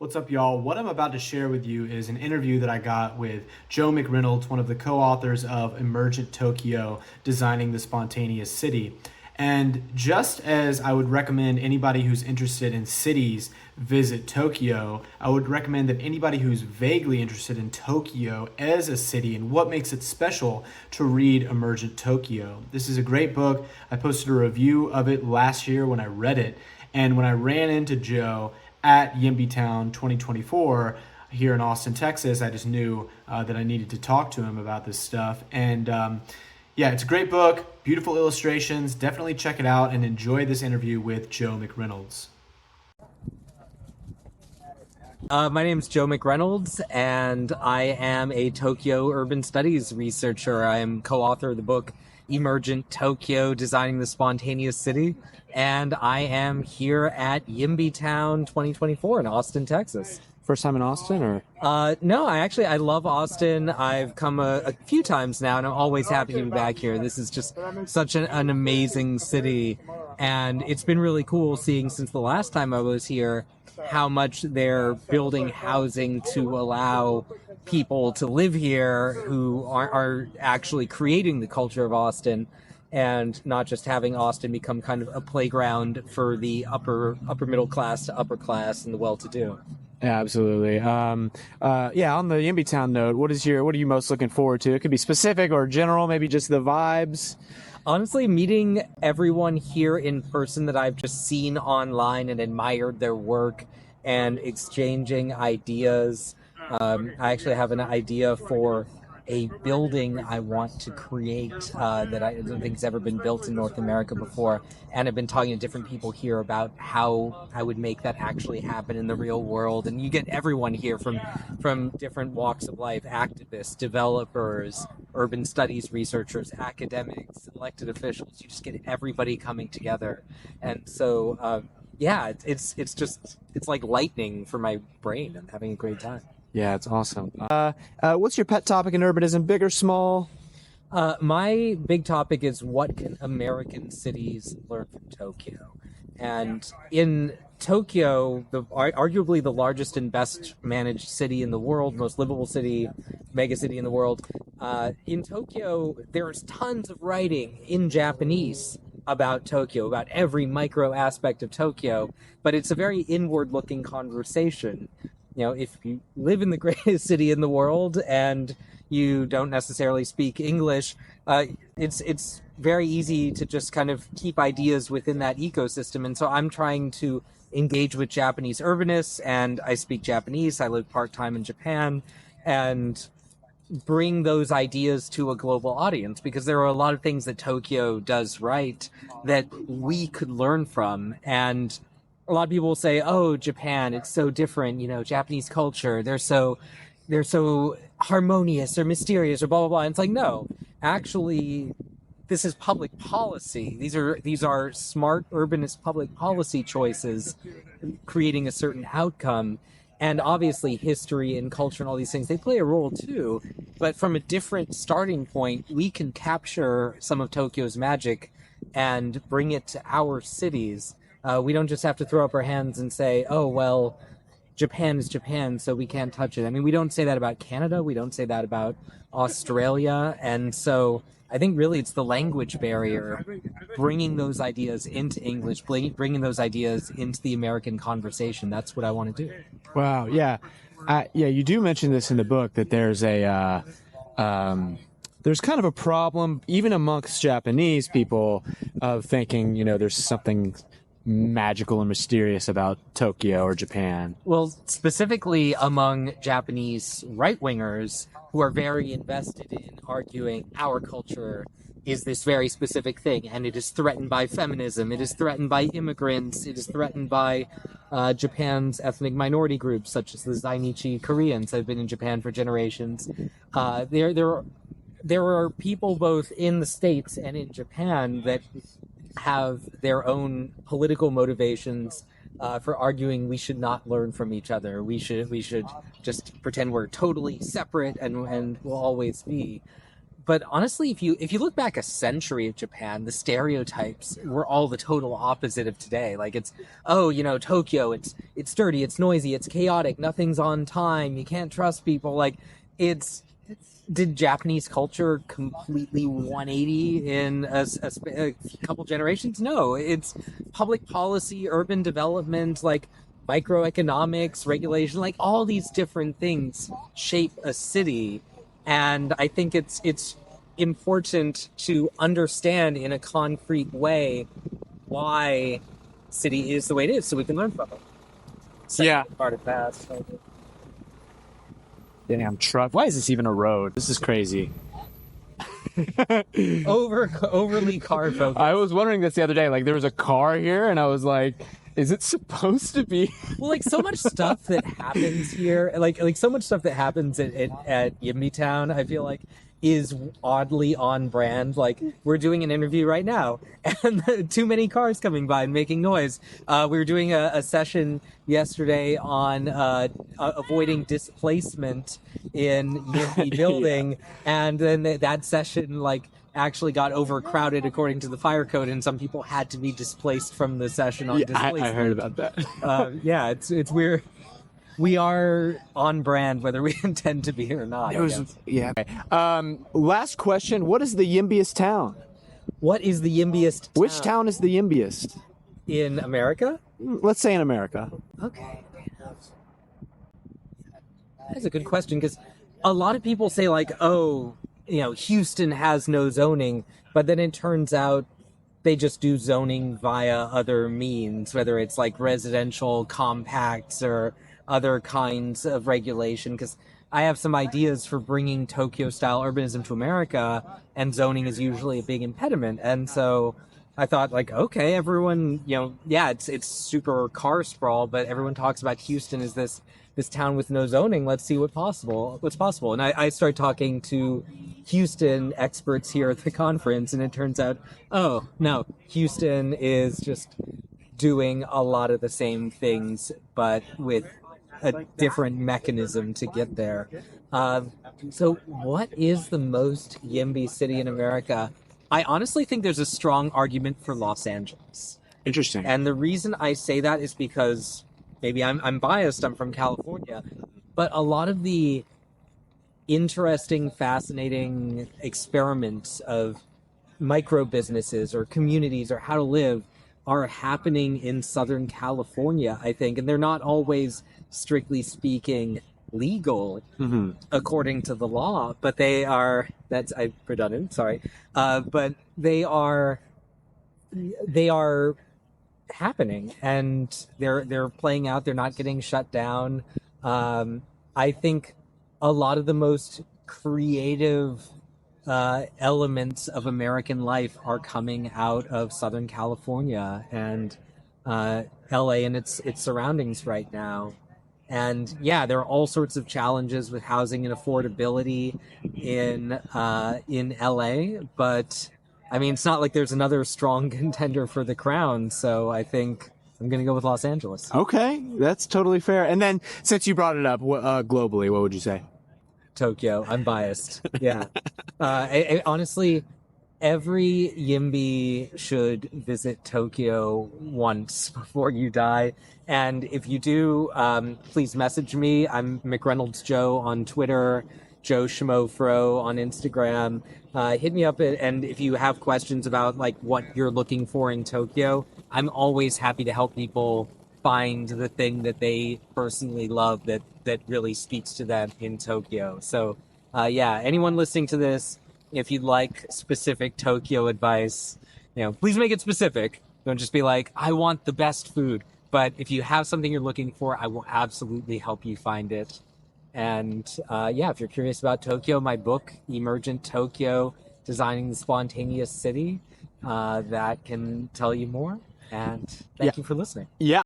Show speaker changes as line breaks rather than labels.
What's up, y'all? What I'm about to share with you is an interview that I got with Joe McReynolds, one of the co-authors of Emergent Tokyo, Designing the Spontaneous City. And just as I would recommend anybody who's interested in cities visit Tokyo, I would recommend that anybody who's vaguely interested in Tokyo as a city and what makes it special to read Emergent Tokyo. This is a great book. I posted a review of it last year when I read it. And when I ran into Joe at YIMBYTown 2024 here in Austin, Texas, I just knew that I needed to talk to him about this stuff. And yeah, it's a great book, beautiful illustrations. Definitely check it out and enjoy this interview with Joe McReynolds.
My name is Joe McReynolds, and I am a Tokyo urban studies researcher. I am co-author of the book Emergent Tokyo, Designing the Spontaneous City, and I am here at YIMBYTown 2024 in Austin, Texas.
First time in Austin, or?
No, I love Austin. I've come a few times now, and I'm always happy to be back here. This is just such an amazing city, and it's been really cool seeing since the last time I was here how much they're building housing to allow people to live here who are actually creating the culture of Austin, and not just having Austin become kind of a playground for the upper middle class to upper class and the well-to-do.
Yeah, absolutely. Yeah, on the YIMBYTown note, what are you most looking forward to? It could be specific or general, maybe just the vibes.
Honestly, meeting everyone here in person that I've just seen online and admired their work and exchanging ideas. I actually have an idea for a building I want to create that I don't think has ever been built in North America before. And I've been talking to different people here about how I would make that actually happen in the real world. And you get everyone here from different walks of life: activists, developers, urban studies researchers, academics, elected officials. You just get everybody coming together. And so, yeah, it's like lightning for my brain. I'm having a great time.
Yeah, it's awesome. What's your pet topic in urbanism, big or small?
My big topic is, what can American cities learn from Tokyo? And in Tokyo, arguably the largest and best managed city in the world, most livable city, mega city in the world, in Tokyo, there's tons of writing in Japanese about Tokyo, about every micro aspect of Tokyo, but it's a very inward-looking conversation. You know, if you live in the greatest city in the world and you don't necessarily speak English, it's very easy to just kind of keep ideas within that ecosystem. And so I'm trying to engage with Japanese urbanists, and I speak Japanese. I live part-time in Japan, and bring those ideas to a global audience, because there are a lot of things that Tokyo does right that we could learn from. And a lot of people will say, "Oh, Japan, it's so different. You know, Japanese culture, they're so harmonious or mysterious or blah blah blah." And it's like, no, actually, this is public policy. These are smart urbanist public policy choices, creating a certain outcome. And obviously, history and culture and all these things, they play a role too. But from a different starting point, we can capture some of Tokyo's magic and bring it to our cities. We don't just have to throw up our hands and say, "Oh, well, Japan is Japan, so we can't touch it." I mean, we don't say that about Canada. We don't say that about Australia. And so I think really it's the language barrier, bringing those ideas into English, bringing those ideas into the American conversation. That's what I want to do.
Wow, yeah. Yeah, you do mention this in the book, that there's there's kind of a problem, even amongst Japanese people, of thinking, there's something magical and mysterious about Tokyo or Japan.
Well, specifically among Japanese right-wingers who are very invested in arguing our culture is this very specific thing, and it is threatened by feminism, it is threatened by immigrants, it is threatened by Japan's ethnic minority groups, such as the Zainichi Koreans that have been in Japan for generations. There are people both in the States and in Japan that have their own political motivations for arguing we should not learn from each other. We should just pretend we're totally separate and will always be. but honestly, if you look back a century of Japan, the stereotypes were all the total opposite of today. Like it's, oh, Tokyo, it's dirty, it's noisy, it's chaotic, nothing's on time, you can't trust people. Like it's did Japanese culture completely 180 in a couple generations? No, it's public policy, urban development, like microeconomics, regulation, like all these different things shape a city. And I think it's important to understand in a concrete way why city is the way it is, so we can learn from it.
Yeah.
Part of that.
Damn truck. Why is this even a road? This is crazy.
Overly car focused.
I was wondering this the other day. Like, there was a car here, and I was like, is it supposed to be?
Well, like so much stuff that happens here, like so much stuff that happens at YIMBYTown, I feel like is oddly on brand. Like we're doing an interview right now and too many cars coming by and making noise. We were doing a session yesterday on avoiding displacement in YIMBY building. And then that session actually got overcrowded according to the fire code, and some people had to be displaced from the session on displacement.
I heard about that.
Yeah, it's weird. We are on brand, whether we intend to be or not.
Yeah. Last question. What is the YIMBYest town?
What is the YIMBYest town?
Which town is the YIMBYest?
In America?
Let's say in America.
Okay. That's a good question, because a lot of people say Houston has no zoning, but then it turns out they just do zoning via other means, whether it's like residential compacts or other kinds of regulation, because I have some ideas for bringing Tokyo-style urbanism to America, and zoning is usually a big impediment. And so I thought, okay, everyone, it's super car sprawl, but everyone talks about Houston as this town with no zoning. Let's see what's possible. And I started talking to Houston experts here at the conference, and it turns out, oh, no, Houston is just doing a lot of the same things, but with a different mechanism to get there. So what is the most YIMBY city in America? I honestly think there's a strong argument for Los Angeles.
Interesting.
And the reason I say that is because maybe I'm biased, I'm from California, but a lot of the interesting, fascinating experiments of micro businesses or communities or how to live are happening in Southern California, I think, and they're not always, strictly speaking, legal according to the law, but they are, I'm redundant, sorry, but they are happening, and they're playing out, they're not getting shut down. I think a lot of the most creative elements of American life are coming out of Southern California and LA and its surroundings right now. And yeah, there are all sorts of challenges with housing and affordability in LA, but I mean, it's not like there's another strong contender for the crown, so I think I'm going to go with Los Angeles.
Okay, that's totally fair. And then, since you brought it up, globally, what would you say?
Tokyo. I'm biased. Yeah. Honestly, every YIMBY should visit Tokyo once before you die. And if you do, please message me. I'm McReynolds Joe on Twitter, Joe Schmofro on Instagram. Hit me up, and if you have questions about what you're looking for in Tokyo, I'm always happy to help people find the thing that they personally love that really speaks to them in Tokyo. So anyone listening to this, if you'd like specific Tokyo advice, please make it specific. Don't just be like, I want the best food. But if you have something you're looking for, I will absolutely help you find it. And if you're curious about Tokyo, my book, Emergent Tokyo, Designing the Spontaneous City, that can tell you more. And thank you for listening.
Yeah.